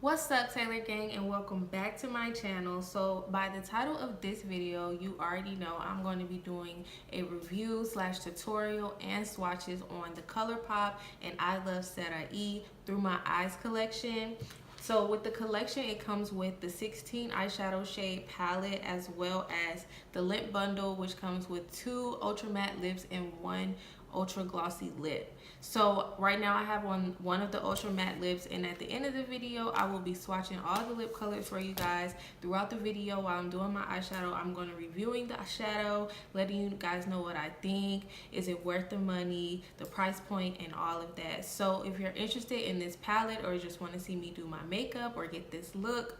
What's up, Taylor Gang, and welcome back to my channel. So by the title of this video, you already know I'm going to be doing a review slash tutorial and swatches on the Colourpop and Iluvsarahii Through My Eyes collection. So with the collection, it comes with the 16 eyeshadow shade palette as well as the lip bundle, which comes with 2 ultra matte lips and 1 ultra glossy lip. So right now I have one of the ultra matte lips, and at the end of the video I will be swatching all the lip colors for you guys. Throughout the video while I'm doing my eyeshadow, I'm going to reviewing the eyeshadow, letting you guys know what I think, is it worth the money, the price point, and all of that. So if you're interested in this palette or just want to see me do my makeup or get this look,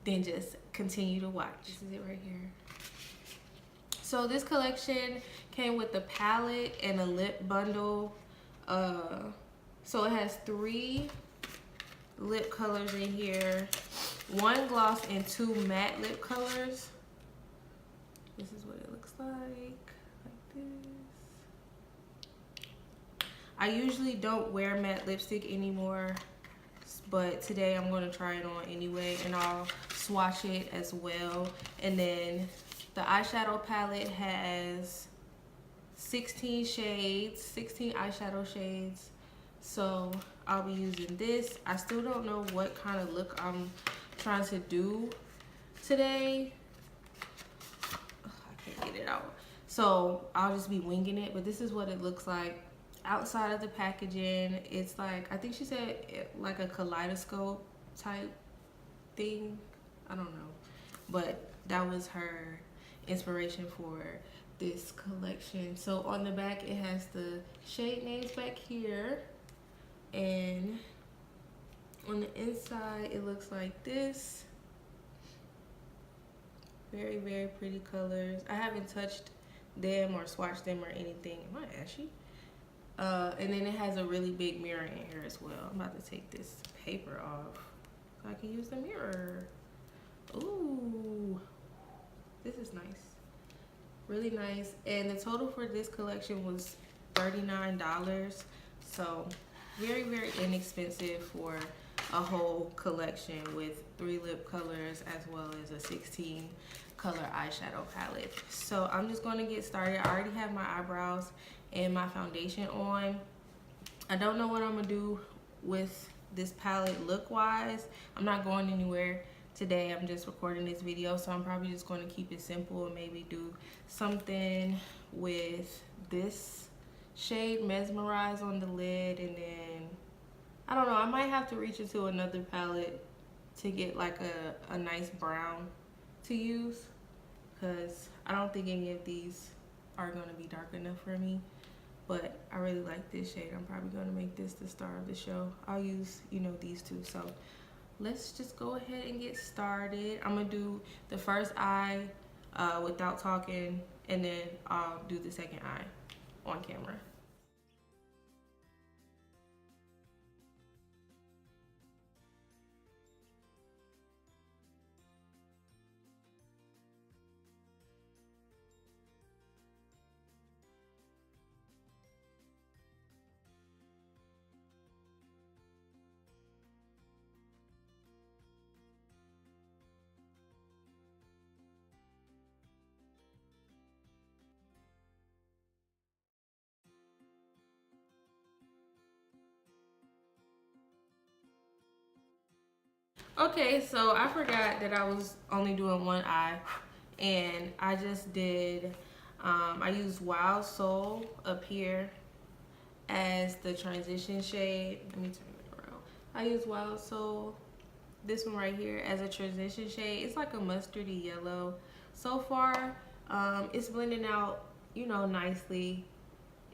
then just continue to watch. This is it right here. So this collection came with the palette and a lip bundle. So it has 3 lip colors in here, 1 gloss and 2 matte lip colors. This is what it looks like this. I usually don't wear matte lipstick anymore, but today I'm going to try it on anyway, and I'll swatch it as well. And then the eyeshadow palette has 16 shades, 16 eyeshadow shades. So I'll be using this. I still don't know what kind of look I'm trying to do today. Ugh, I can't get it out. So I'll just be winging it, but this is what it looks like outside of the packaging. It's like, I think she said like a kaleidoscope type thing. I don't know, but that was her inspiration for this collection. So on the back it has the shade names back here, and on the inside it looks like this. Very, very pretty colors. I haven't touched them or swatched them or anything. Am I ashy? And then it has a really big mirror in here as well. I'm about to take this paper off so I can use the mirror. Ooh, this is nice. Really nice. And the total for this collection was $39. So very, very inexpensive for a whole collection with 3 lip colors as well as a 16 color eyeshadow palette. So I'm just going to get started. I already have my eyebrows and my foundation on. I don't know what I'm gonna do with this palette look wise. I'm not going anywhere today. I'm just recording this video, so I'm probably just going to keep it simple and maybe do something with this shade Mesmerize on the lid, and then I don't know, I might have to reach into another palette to get like a nice brown to use, because I don't think any of these are going to be dark enough for me. But I really like this shade. I'm probably going to make this the star of the show. I'll use, you know, these 2. So let's just go ahead and get started. I'm going to do the first eye without talking, and then I'll do the second eye on camera. Okay, so I forgot that I was only doing 1 eye, and I just did, I used Wild Soul up here as the transition shade. Let me turn it around. I used Wild Soul, this one right here, as a transition shade. It's like a mustardy yellow. So far, it's blending out, you know, nicely.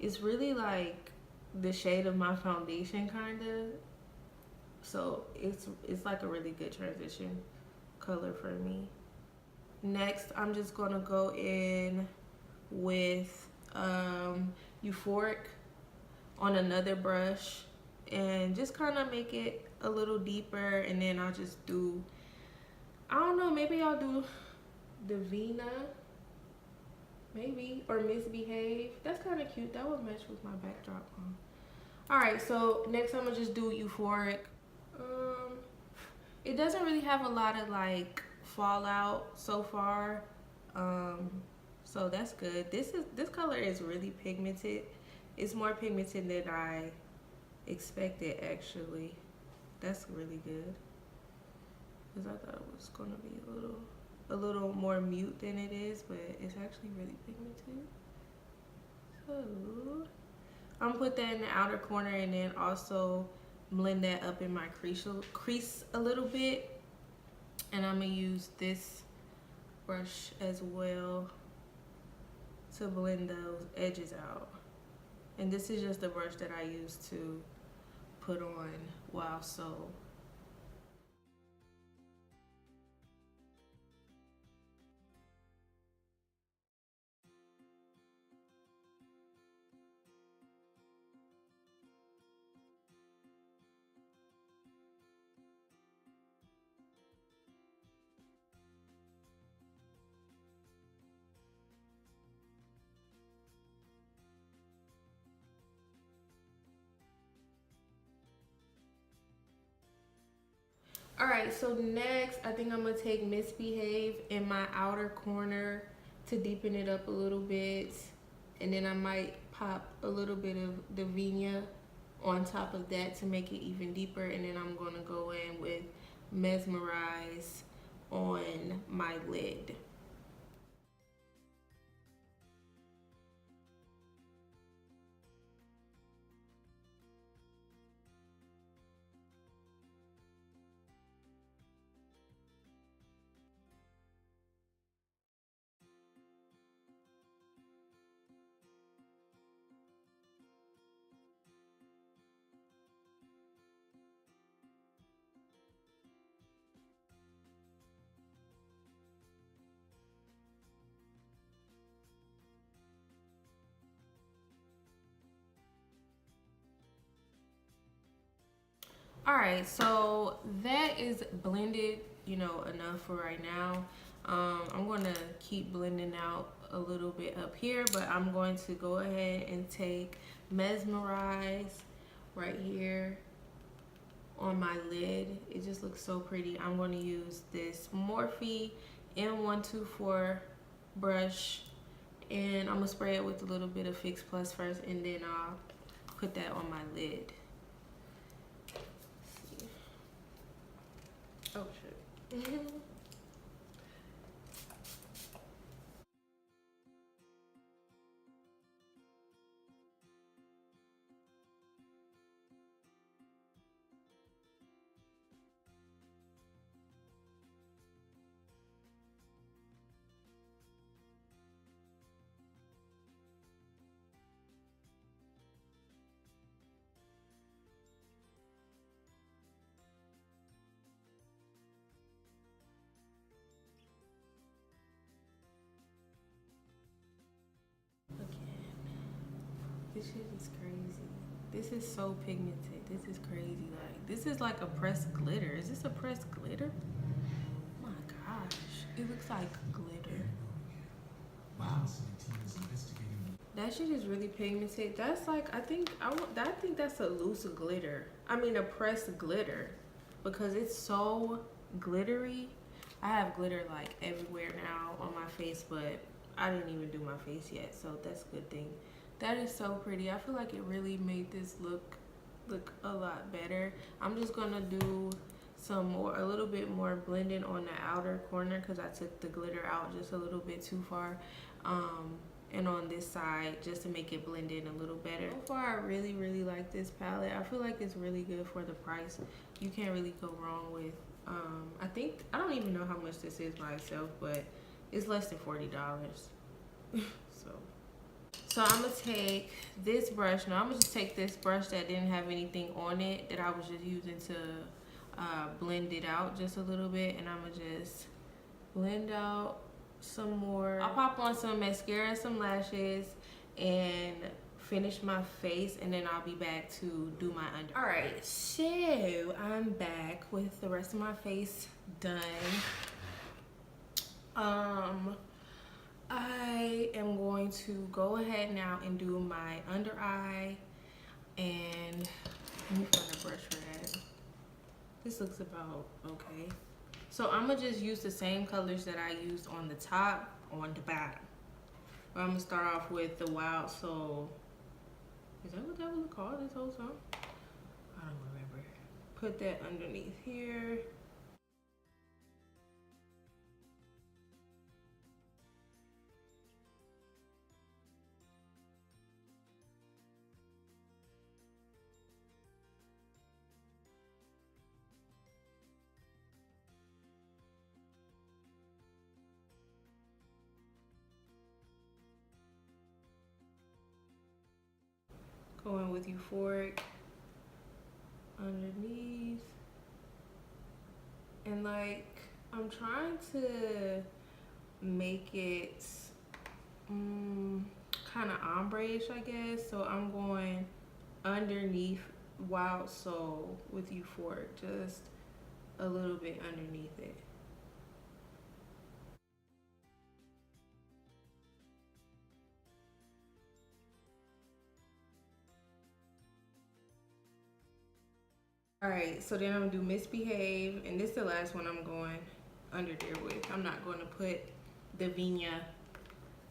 It's really like the shade of my foundation, kind of. So it's like a really good transition color for me. Next, I'm just gonna go in with Euphoric on another brush and just kind of make it a little deeper, and then I'll just do, I don't know, maybe I'll do Divina, maybe, or Misbehave. That's kind of cute. That would match with my backdrop. All right, so next I'm gonna just do Euphoric It doesn't really have a lot of like fallout so far. So that's good. This color is really pigmented. It's more pigmented than I expected actually. That's really good. Because I thought it was gonna be a little more mute than it is, but it's actually really pigmented. So I'm gonna put that in the outer corner and then also blend that up in my crease a little bit. And I'm gonna use this brush as well to blend those edges out. And this is just the brush that I use to put on Wow So. Alright, so next I think I'm going to take Misbehave in my outer corner to deepen it up a little bit. And then I might pop a little bit of Davina on top of that to make it even deeper. And then I'm going to go in with Mesmerize on my lid. Alright, so that is blended, you know, enough for right now. I'm going to keep blending out a little bit up here, but I'm going to go ahead and take Mesmerize right here on my lid. It just looks so pretty. I'm going to use this Morphe M124 brush, and I'm going to spray it with a little bit of Fix Plus first, and then I'll put that on my lid. Oh shit. This shit is crazy. This is so pigmented. This is crazy. Like, this is like a pressed glitter. Is this a pressed glitter? Oh my gosh. It looks like glitter. Wow. That shit is really pigmented. That's like, I think that's a loose glitter. I mean, a pressed glitter. Because it's so glittery. I have glitter like everywhere now on my face, but I didn't even do my face yet. So that's a good thing. That is so pretty. I feel like it really made this look a lot better. I'm just gonna do a little bit more blending on the outer corner because I took the glitter out just a little bit too far. And on this side just to make it blend in a little better. So far, I really like this palette. I feel like it's really good for the price. You can't really go wrong with, I don't even know how much this is by itself, but it's less than $40. So I'm gonna take this brush. Now I'm gonna just take this brush that didn't have anything on it, that I was just using to blend it out just a little bit, and I'm gonna just blend out some more. I'll pop on some mascara, some lashes, and finish my face, and then I'll be back to do my under. All right, so I'm back with the rest of my face done. I am going to go ahead now and do my under eye, and let me find a brush for that. This looks about okay. So I'm gonna just use the same colors that I used on the top on the bottom. I'm gonna start off with the Wild Soul. Is that what that was called this whole song? I don't remember. Put that underneath here. Going with Euphoric underneath. And like, I'm trying to make it kind of ombre-ish, I guess. So I'm going underneath Wild Soul with Euphoric, just a little bit underneath it. All right, so then I'm gonna do Misbehave, and this is the last one I'm going under there with. I'm not going to put Divinia.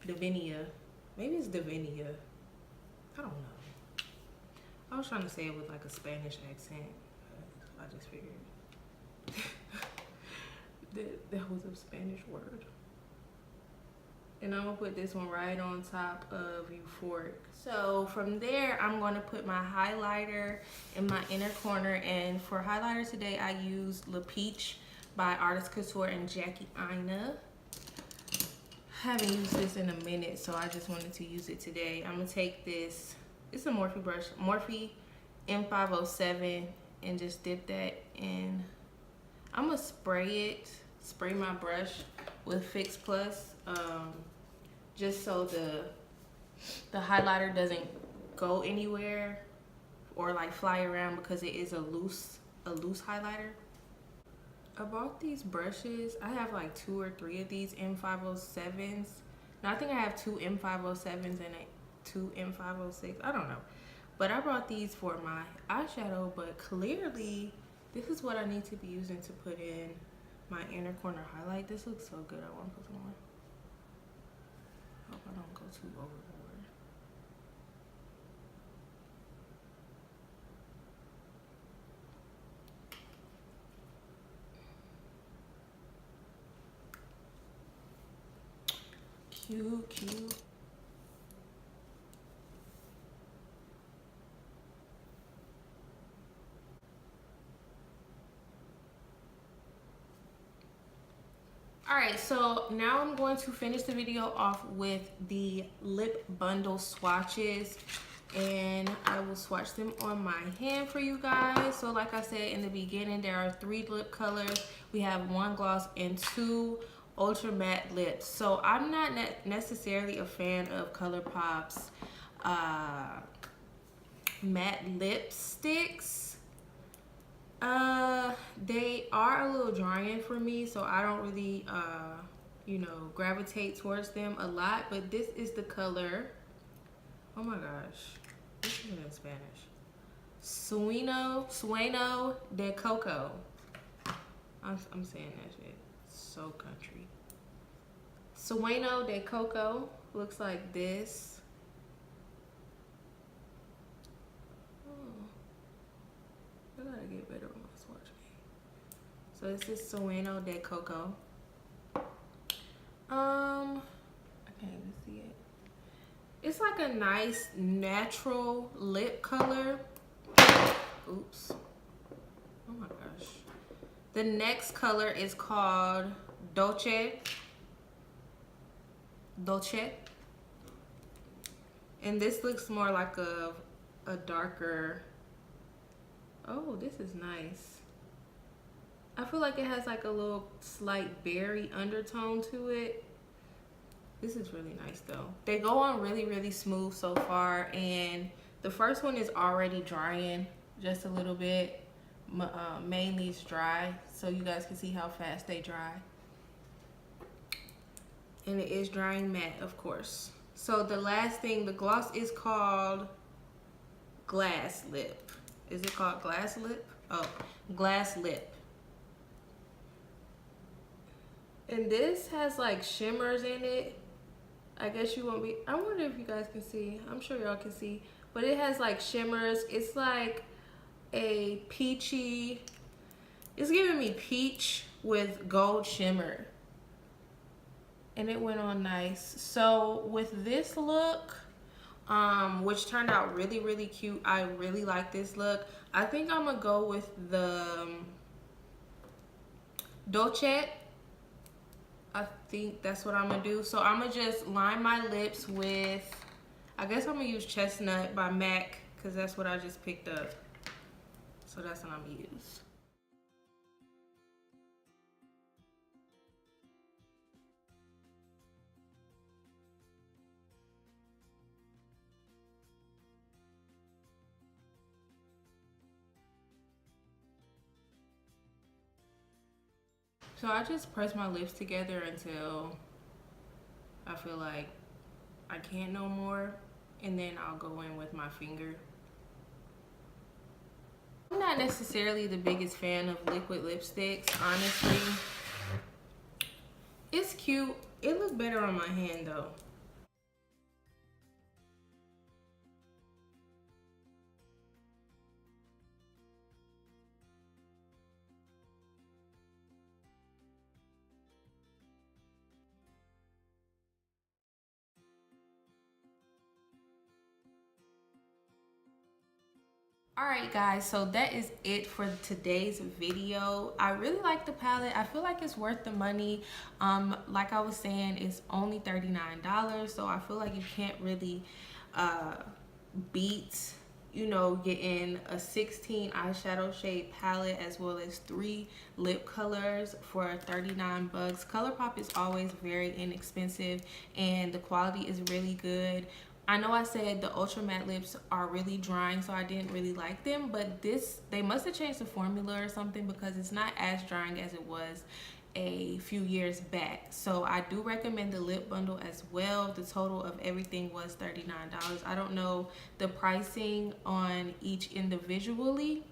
Maybe it's Divinia. I don't know. I was trying to say it with like a Spanish accent, but I just figured that was a Spanish word. And I'm gonna put this one right on top of Euphoric. So from there, I'm gonna put my highlighter in my inner corner. And for highlighter today, I used La Peach by Artist Couture and Jackie Aina. I haven't used this in a minute, so I just wanted to use it today. I'm gonna take this, it's a Morphe brush, Morphe M507, and just dip that in. I'm gonna spray my brush with Fix Plus, just so the highlighter doesn't go anywhere or like fly around, because it is a loose highlighter. I bought these brushes. I have like 2 or 3 of these M507s. Now I think I have 2 M507s and 2 M506. I don't know. But I brought these for my eyeshadow, but clearly this is what I need to be using to put in my inner corner highlight. This looks so good. I want to put some more. Hope I don't go too overboard. Cute. Alright, so now I'm going to finish the video off with the lip bundle swatches, and I will swatch them on my hand for you guys. So like I said in the beginning, there are 3 lip colors. We have 1 gloss and 2 ultra matte lips. So I'm not necessarily a fan of Colourpop's matte lipsticks. They are a little drying for me, so I don't really you know, gravitate towards them a lot. But this is the color, oh my gosh, this is in Spanish, Sueño de Coco. I'm saying that shit so country. Sueño de Coco looks like this. I gotta get better with my swatch game. So this is Sueño de Coco. I can't even see it. It's like a nice natural lip color. Oops. Oh my gosh. The next color is called Dolce. And this looks more like a darker. Oh, this is nice. I feel like it has like a little slight berry undertone to it. This is really nice though. They go on really smooth so far, and the first one is already drying just a little bit. Mainly it's dry, so you guys can see how fast they dry. And it is drying matte, of course. So the last thing, the gloss is called Glass Lip. Is it called Glass Lip? Oh, Glass Lip. And this has like shimmers in it. I guess you won't be, I wonder if you guys can see. I'm sure y'all can see. But it has like shimmers. It's like a peachy, it's giving me peach with gold shimmer. And it went on nice. So with this look, which turned out really, really cute. I really like this look. I think I'm gonna go with the Dolce. I think that's what I'm gonna do. So I'm gonna just line my lips with, I guess I'm gonna use Chestnut by MAC because that's what I just picked up. So that's what I'm gonna use. So I just press my lips together until I feel like I can't no more, and then I'll go in with my finger. I'm not necessarily the biggest fan of liquid lipsticks, honestly. It's cute. It looks better on my hand though. Alright guys, so that is it for today's video. I really like the palette. I feel like it's worth the money. Like I was saying, it's only $39, so I feel like you can't really beat, you know, getting a 16 eyeshadow shade palette as well as 3 lip colors for 39 bucks. Colourpop is always very inexpensive and the quality is really good. I know I said the ultra matte lips are really drying, so I didn't really like them, but this, they must have changed the formula or something because it's not as drying as it was a few years back. So I do recommend the lip bundle as well. The total of everything was $39. I don't know the pricing on each individually,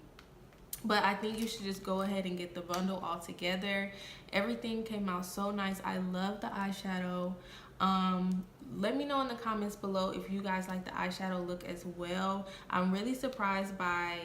but I think you should just go ahead and get the bundle all together. Everything came out so nice. I love the eyeshadow. Let me know in the comments below if you guys like the eyeshadow look as well. I'm really surprised by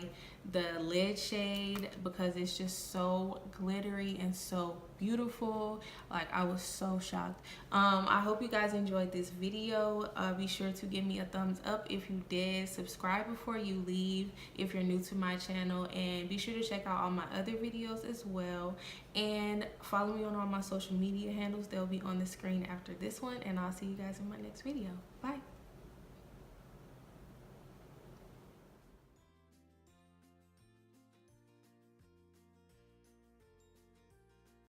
the lid shade because it's just so glittery and so beautiful. Like, I was so shocked. I hope you guys enjoyed this video. Be sure to give me a thumbs up if you did. Subscribe before you leave if you're new to my channel, and be sure to check out all my other videos as well, and follow me on all my social media handles. They'll be on the screen after this one, and I'll see you guys in my next video. Bye.